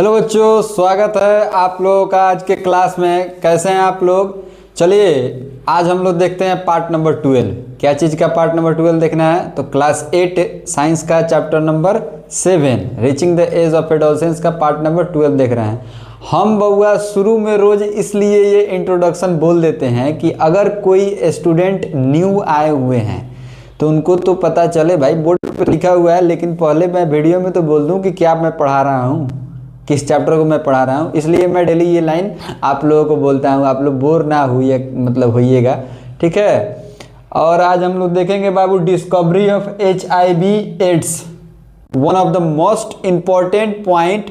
Hello बच्चों, स्वागत है आप लोगों का आज के क्लास में। कैसे हैं आप लोग? चलिए आज हम लोग देखते हैं पार्ट नंबर 12। क्या चीज़ का पार्ट नंबर 12 देखना है? तो क्लास 8 साइंस का chapter number 7 reaching the age of adolescence का पार्ट नंबर 12 देख रहे हैं हम। बउआ शुरू में रोज़ इसलिए ये इंट्रोडक्शन बोल देते हैं कि अगर कोई स्टूडेंट न्यू आए हुए हैं तो उनको तो पता चले। भाई बोर्ड पर लिखा हुआ है, लेकिन पहले मैं वीडियो में तो बोल दूं कि क्या मैं पढ़ा रहा हूं, किस चैप्टर को मैं पढ़ा रहा हूं। इसलिए मैं डेली ये लाइन आप लोगों को बोलता हूं, आप लोग बोर ना हुई मतलब होइएगा, ठीक है। और आज हम लोग देखेंगे बाबू discovery of HIV AIDS, one of the most important point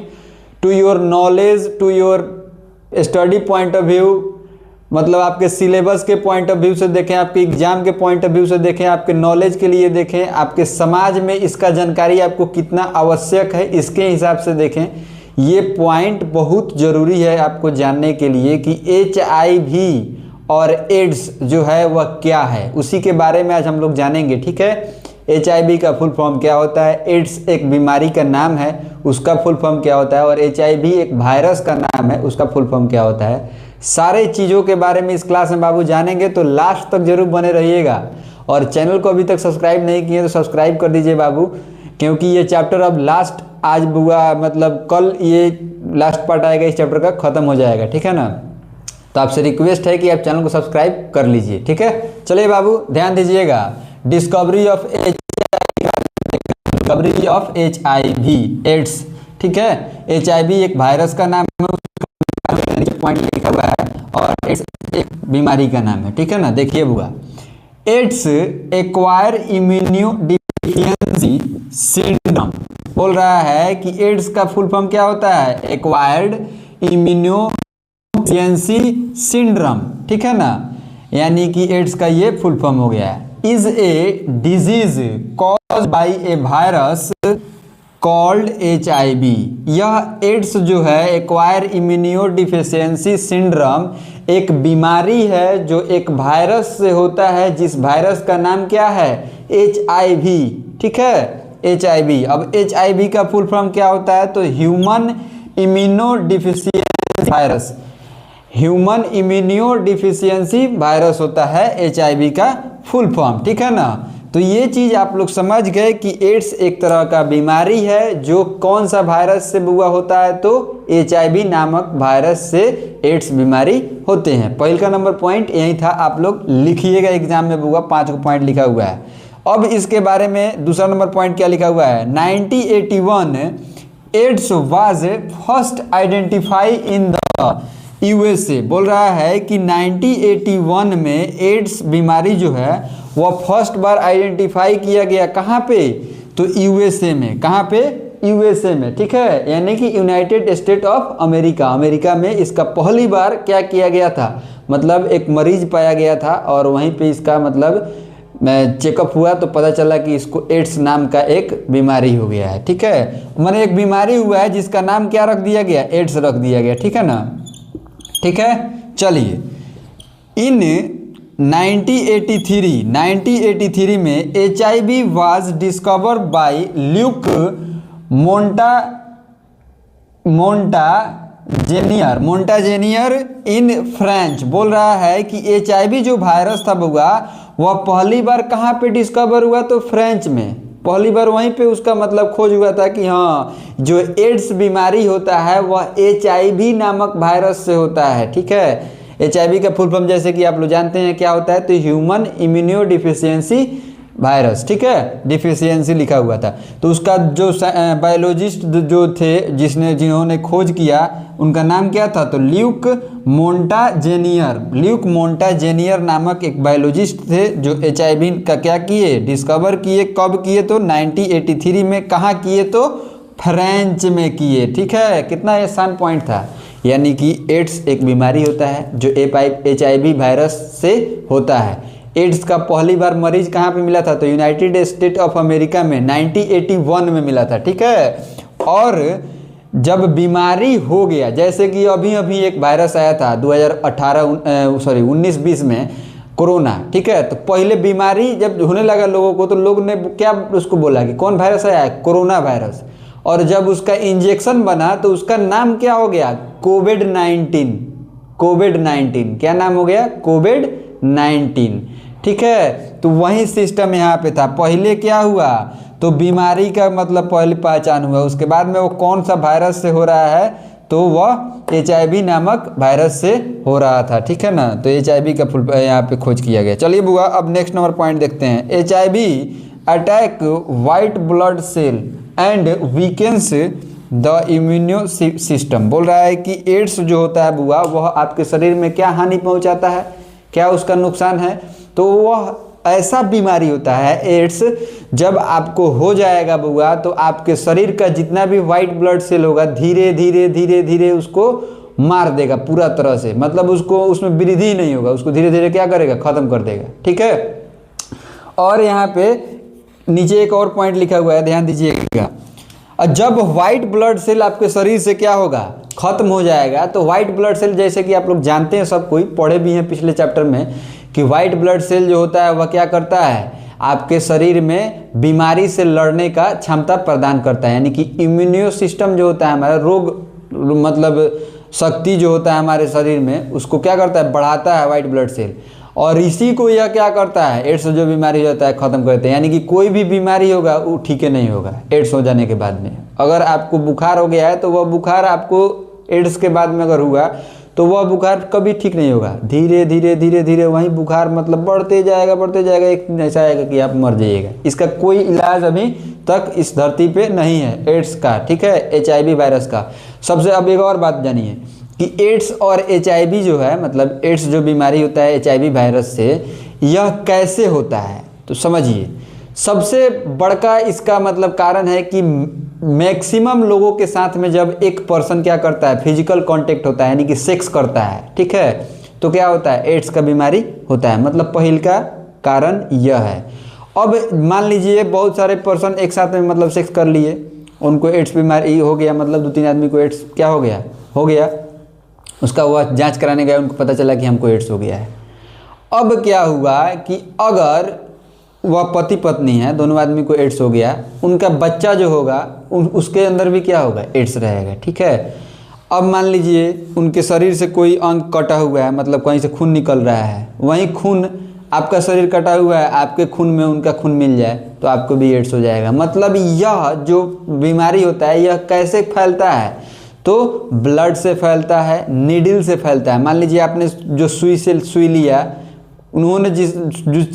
to your knowledge, to your study point of view, मतलब आपके सिलेबस के पॉइंट ऑफ व्यू से देखें, आपके एग्जाम के पॉइंट ऑफ व्यू से देखें, आपके नॉलेज के लिए देखें, आपके समाज में इसका जानकारी आपको कितना आवश्यक है इसके हिसाब से देखें। ये पॉइंट बहुत ज़रूरी है आपको जानने के लिए कि HIV और एड्स जो है वह क्या है, उसी के बारे में आज हम लोग जानेंगे, ठीक है। HIV का फुल फॉर्म क्या होता है, एड्स एक बीमारी का नाम है उसका फुल फॉर्म क्या होता है, और HIV एक वायरस का नाम है उसका फुल फॉर्म क्या होता है। सारे चीज़ों के बारे में इस क्लास में बाबू जानेंगे, तो लास्ट तक जरूर बने रहिएगा। और चैनल को अभी तक सब्सक्राइब नहीं किए तो सब्सक्राइब कर दीजिए बाबू, क्योंकि ये चैप्टर अब लास्ट आज बुआ मतलब कल ये लास्ट पार्ट आएगा इस चैप्टर का, ख़त्म हो जाएगा, ठीक है ना। तो आपसे रिक्वेस्ट है कि आप चैनल को सब्सक्राइब कर लीजिए, ठीक है। चलिए बाबू ध्यान दीजिएगा। डिस्कवरी ऑफ HIV एड्स, ठीक है। HIV एक वायरस का नाम है, पॉइंट लिखा हुआ है, और एड्स एक बीमारी का नाम है, ठीक है ना। देखिए बुआ, AIDS acquired immunodeficiency syndrome बोल रहा है कि एड्स का फुल फॉर्म क्या होता है, एक्वायर्ड इम्यूनो डिफिशियंसी सिंड्रोम, ठीक है ना। यानी कि एड्स का ये फुल फॉर्म हो गया है। Is a disease cause by A virus called HIV। यह एड्स जो है एक्वायर इम्यूनो डिफिशियंसी सिंड्रोम एक बीमारी है जो एक वायरस से होता है, जिस वायरस का नाम क्या है, HIV, ठीक है। HIV। अब HIV का फुल फॉर्म क्या होता है, तो human immuno deficiency virus, human immuno deficiency virus होता है HIV का फुल फॉर्म, ठीक है ना। तो ये चीज़ आप लोग समझ गए कि एड्स एक तरह का बीमारी है जो कौन सा वायरस से हुआ होता है, तो HIV नामक वायरस से एड्स बीमारी होते हैं। पहले का नंबर पॉइंट यही था, आप लोग लिखिएगा एग्जाम में बुआ, 5 पॉइंट लिखा हुआ है। अब इसके बारे में दूसरा नंबर पॉइंट क्या लिखा हुआ है, 1981 AIDS was first identify in the USA। बोल रहा है कि 1981 में एड्स बीमारी जो है वह फर्स्ट बार आइडेंटिफाई किया गया, कहाँ पे, तो USA में। कहाँ पे, USA में, ठीक है। यानी कि United state of America, America में इसका पहली बार क्या किया गया था, मतलब एक मरीज पाया गया था और वहीं पे इसका मतलब चेकअप हुआ तो पता चला कि इसको एड्स नाम का एक बीमारी हो गया है, ठीक है। मैंने एक बीमारी हुआ है जिसका नाम क्या रख दिया गया, एड्स रख दिया गया, ठीक है ना, ठीक है। चलिए इन 1983 में HIV was discover by Luc Montagnier in French. बोल रहा है कि HIV जो वायरस था बुआ वह पहली बार कहाँ पे डिस्कवर हुआ, तो फ्रेंच में पहली बार वहीं पे उसका मतलब खोज हुआ था कि हाँ जो एड्स बीमारी होता है वह HIV नामक वायरस से होता है, ठीक है। HIV का फुल फॉर्म जैसे कि आप लोग जानते हैं क्या होता है, तो ह्यूमन इम्यूनो डिफिशियंसी वायरस, ठीक है, डिफिशियंसी लिखा हुआ था। तो उसका जो बायोलॉजिस्ट जो थे जिन्होंने खोज किया उनका नाम क्या था, तो ल्यूक मोंटाजेनियर नामक एक बायोलॉजिस्ट थे जो HIV का क्या किए, डिस्कवर किए। कब किए, तो 1983 में। कहाँ किए, तो फ्रेंच में किए, ठीक है। कितना आसान पॉइंट था। यानी कि एड्स एक बीमारी होता है जो HIV वायरस से होता है। एड्स का पहली बार मरीज कहाँ पे मिला था, तो यूनाइटेड स्टेट ऑफ अमेरिका में 1981 में मिला था, ठीक है। और जब बीमारी हो गया, जैसे कि अभी अभी एक वायरस आया था 1920 में, कोरोना, ठीक है। तो पहले बीमारी जब होने लगा लोगों को तो लोग ने क्या उसको बोला कि कौन वायरस आया है, कोरोना वायरस। और जब उसका इंजेक्शन बना तो उसका नाम क्या हो गया, कोविड-19। कोविड-19 क्या नाम हो गया, कोविड-19। ठीक है, तो वही सिस्टम यहाँ पे था। पहले क्या हुआ, तो बीमारी का मतलब पहले पहचान हुआ, उसके बाद में वो कौन सा वायरस से हो रहा है, तो वह HIV नामक वायरस से हो रहा था। ठीक है ना, तो HIV का फुल यहाँ पे खोज किया गया। चलिए बुआ, अब नेक्स्ट नंबर पॉइंट देखते हैं। HIV attack white blood cell and weakens the immuno system. बोल रहा है कि एड्स जो होता है बुआ, वह आपके शरीर में क्या हानि पहुंचाता है, क्या उसका नुकसान है, तो वह ऐसा बीमारी होता है एड्स, जब आपको हो जाएगा बुआ तो आपके शरीर का जितना भी वाइट ब्लड सेल होगा धीरे धीरे धीरे धीरे उसको मार देगा पूरा तरह से, मतलब उसको उसमें वृद्धि ही नहीं होगा, उसको धीरे धीरे क्या करेगा, खत्म कर देगा। ठीक है, और यहाँ पे नीचे एक और पॉइंट लिखा हुआ है, ध्यान दीजिएगा। जब व्हाइट ब्लड सेल आपके शरीर से क्या होगा, खत्म हो जाएगा, तो व्हाइट ब्लड सेल जैसे कि आप लोग जानते हैं, सब कोई पढ़े भी हैं पिछले चैप्टर में, कि व्हाइट ब्लड सेल जो होता है वह क्या करता है, आपके शरीर में बीमारी से लड़ने का क्षमता प्रदान करता है। यानी कि इम्यूनो सिस्टम जो होता है हमारा, रोग मतलब शक्ति जो होता है हमारे शरीर में, उसको क्या करता है, बढ़ाता है व्हाइट ब्लड सेल। और इसी को यह क्या करता है, एड्स जो बीमारी होता है खत्म करते हैं। यानी कि कोई भी बीमारी होगा वो ठीक है नहीं होगा एड्स हो जाने के बाद में। अगर आपको बुखार हो गया है तो वह बुखार आपको एड्स के बाद में अगर हुआ तो वह बुखार कभी ठीक नहीं होगा, धीरे धीरे धीरे धीरे वही बुखार मतलब बढ़ते जाएगा, एक दिन ऐसा आएगा कि आप मर जाइएगा। इसका कोई इलाज अभी तक इस धरती पे नहीं है एड्स का। ठीक है, HIV वायरस का। सबसे अब एक और बात जानिए कि एड्स और HIV जो है, मतलब एड्स जो बीमारी होता है HIV वायरस से, यह कैसे होता है, तो समझिए। सबसे बड़का इसका मतलब कारण है कि मैक्सिमम लोगों के साथ में जब एक पर्सन क्या करता है, फिजिकल कांटेक्ट होता है, यानी कि सेक्स करता है, ठीक है, तो क्या होता है, एड्स का बीमारी होता है। मतलब पहल का कारण यह है। अब मान लीजिए बहुत सारे पर्सन एक साथ में मतलब सेक्स कर लिए, उनको एड्स बीमारी हो गया, मतलब 2-3 आदमी को एड्स क्या हो गया, उसका वह जांच कराने गया, उनको पता चला कि हमको एड्स हो गया है। अब क्या हुआ कि अगर वह पति पत्नी है, दोनों आदमी को एड्स हो गया, उनका बच्चा जो होगा उसके अंदर भी क्या होगा, एड्स रहेगा। ठीक है, अब मान लीजिए उनके शरीर से कोई अंग कटा हुआ है, मतलब कहीं से खून निकल रहा है, वहीं खून आपका शरीर कटा हुआ है, आपके खून में उनका खून मिल जाए तो आपको भी एड्स हो जाएगा। मतलब यह जो बीमारी होता है यह कैसे फैलता है, तो ब्लड से फैलता है, नीडल से फैलता है। मान लीजिए आपने जो सुई से सुई लिया, उन्होंने जिस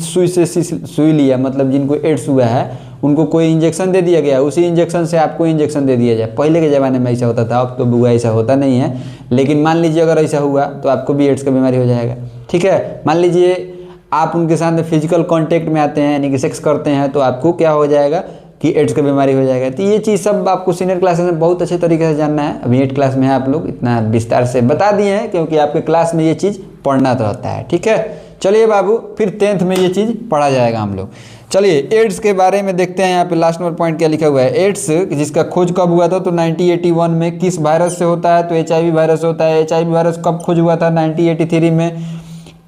सुई से सुई लिया, मतलब जिनको एड्स हुआ है उनको कोई इंजेक्शन दे दिया गया, उसी इंजेक्शन से आपको इंजेक्शन दे दिया जाए। पहले के ज़माने में ऐसा होता था, अब तो बुआ ऐसा होता नहीं है, लेकिन मान लीजिए अगर ऐसा हुआ तो आपको भी एड्स का बीमारी हो जाएगा। ठीक है, मान लीजिए आप उनके साथ में फिजिकल कांटेक्ट में आते हैं, यानी कि सेक्स करते हैं, तो आपको क्या हो जाएगा कि एड्स का बीमारी हो जाएगा। तो ये चीज़ सब आपको सीनियर क्लासेस में बहुत अच्छे तरीके से जानना है। अभी 8 क्लास में है, आप लोग इतना विस्तार से बता दिए हैं क्योंकि आपके क्लास में ये चीज़ पढ़ना रहता है। ठीक है, चलिए बाबू, फिर 10th में ये चीज़ पढ़ा जाएगा हम लोग। चलिए एड्स के बारे में देखते हैं। यहाँ पे लास्ट नंबर पॉइंट क्या लिखा हुआ है, एड्स जिसका खोज कब हुआ था, तो 1981 में। किस वायरस से होता है, तो HIV वायरस होता है। HIV वायरस कब खोज हुआ था, 1983 में।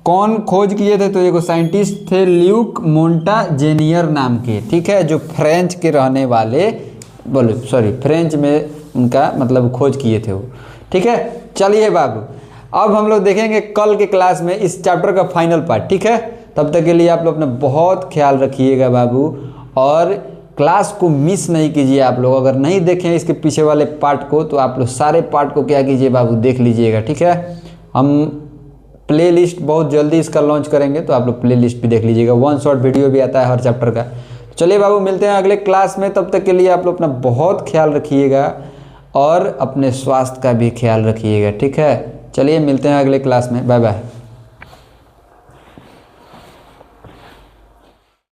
कौन खोज किए थे, तो एक साइंटिस्ट थे ल्यूक मोंटाजेनियर नाम के, ठीक है, जो फ्रेंच के रहने वाले, फ्रेंच में उनका मतलब खोज किए थे वो। ठीक है, चलिए बाबू, अब हम लोग देखेंगे कल के क्लास में इस चैप्टर का फाइनल पार्ट। ठीक है, तब तक के लिए आप लोग अपना बहुत ख्याल रखिएगा बाबू, और क्लास को मिस नहीं कीजिए। आप लोग अगर नहीं देखें इसके पीछे वाले पार्ट को, तो आप लोग सारे पार्ट को क्या कीजिए बाबू, देख लीजिएगा। ठीक है, हम प्ले लिस्ट बहुत जल्दी इसका लॉन्च करेंगे, तो आप लोग प्ले लिस्ट भी देख लीजिएगा। 1 शॉर्ट वीडियो भी आता है हर चैप्टर का। चलिए बाबू, मिलते हैं अगले क्लास में। तब तक के लिए आप लोग अपना बहुत ख्याल रखिएगा और अपने स्वास्थ्य का भी ख्याल रखिएगा। ठीक है, चलिए मिलते हैं अगले क्लास में। Bye bye.